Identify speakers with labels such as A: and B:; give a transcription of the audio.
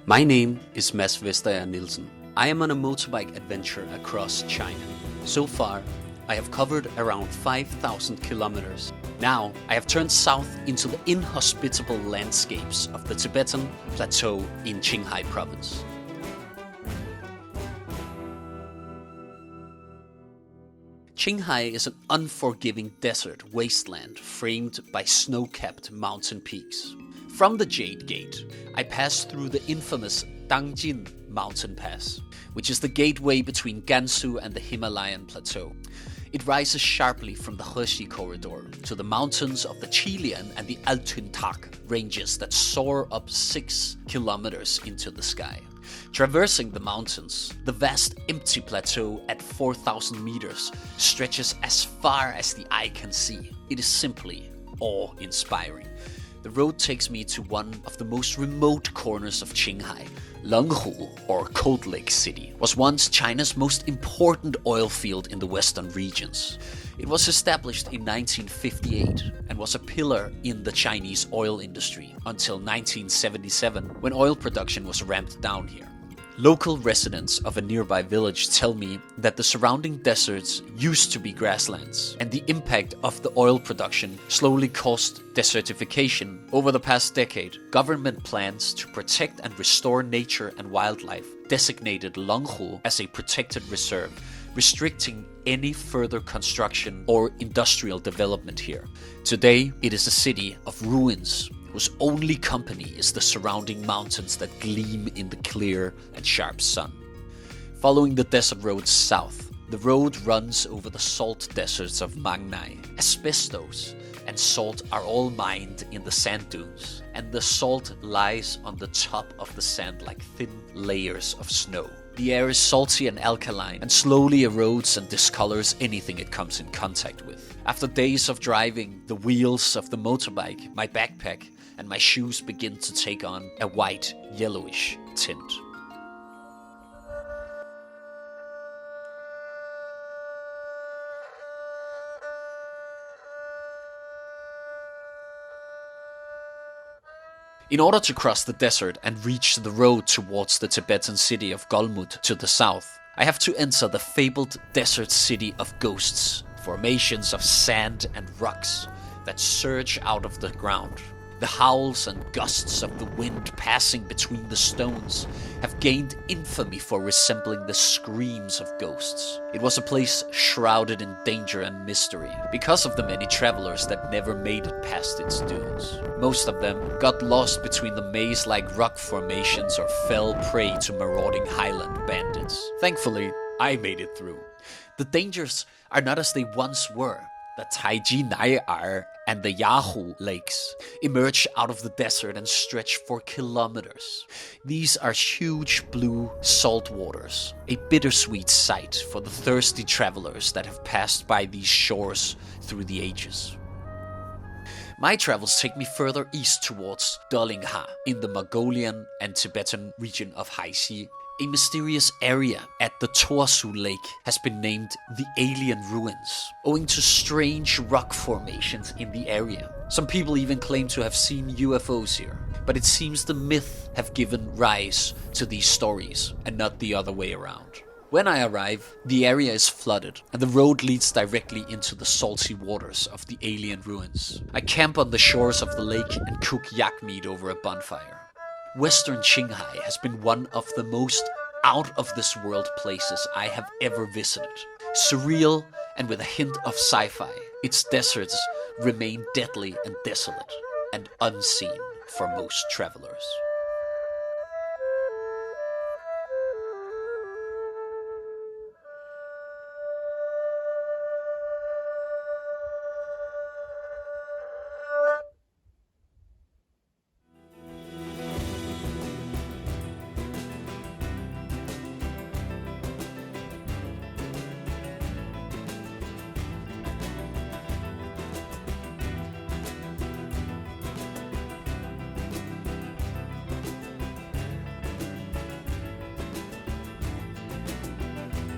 A: My name is Mads Vesterager Nielsen. I am on a motorbike adventure across China. So far, I have covered around 5,000 kilometers. Now, I have turned south into the inhospitable landscapes of the Tibetan plateau in Qinghai province. Qinghai is an unforgiving desert wasteland framed by snow-capped mountain peaks. From the Jade Gate, I passed through the infamous Dangjin mountain pass, which is the gateway between Gansu and the Himalayan plateau. It rises sharply from the Heshi corridor to the mountains of the Chilean and the Altuntak ranges that soar up 6 kilometers into the sky. Traversing the mountains, the vast empty plateau at 4,000 meters stretches as far as the eye can see. It is simply awe-inspiring. The road takes me to one of the most remote corners of Qinghai. Lenghu, or Cold Lake City, was once China's most important oil field in the western regions. It was established in 1958 and was a pillar in the Chinese oil industry until 1977, when oil production was ramped down here. Local residents of a nearby village tell me that the surrounding deserts used to be grasslands, and the impact of the oil production slowly caused desertification. Over the past decade, government plans to protect and restore nature and wildlife designated Lenghu as a protected reserve, restricting any further construction or industrial development here. Today, it is a city of ruins, whose only company is the surrounding mountains that gleam in the clear and sharp sun. Following the desert road south, the road runs over the salt deserts of Mangnai. Asbestos and salt are all mined in the sand dunes, and the salt lies on the top of the sand like thin layers of snow. The air is salty and alkaline, and slowly erodes and discolors anything it comes in contact with. After days of driving, the wheels of the motorbike, my backpack, and my shoes begin to take on a white, yellowish tint. In order to cross the desert and reach the road towards the Tibetan city of Golmud to the south, I have to enter the fabled desert city of ghosts, formations of sand and rocks that surge out of the ground. The howls and gusts of the wind passing between the stones have gained infamy for resembling the screams of ghosts. It was a place shrouded in danger and mystery because of the many travelers that never made it past its dunes. Most of them got lost between the maze-like rock formations or fell prey to marauding highland bandits. Thankfully, I made it through. The dangers are not as they once were. The Qinghai and the Yahoo lakes emerge out of the desert and stretch for kilometers. These are huge blue salt waters, a bittersweet sight for the thirsty travelers that have passed by these shores through the ages. My travels take me further east towards Qinghai in the Mongolian and Tibetan region of Haixi. A mysterious area at the Tuosu Lake has been named the Alien Ruins, owing to strange rock formations in the area. Some people even claim to have seen UFOs here, but it seems the myth have given rise to these stories and not the other way around. When I arrive, the area is flooded, and the road leads directly into the salty waters of the Alien Ruins. I camp on the shores of the lake and cook yak meat over a bonfire. Western Qinghai has been one of the most out-of-this-world places I have ever visited. Surreal and with a hint of sci-fi, its deserts remain deadly and desolate and unseen for most travelers.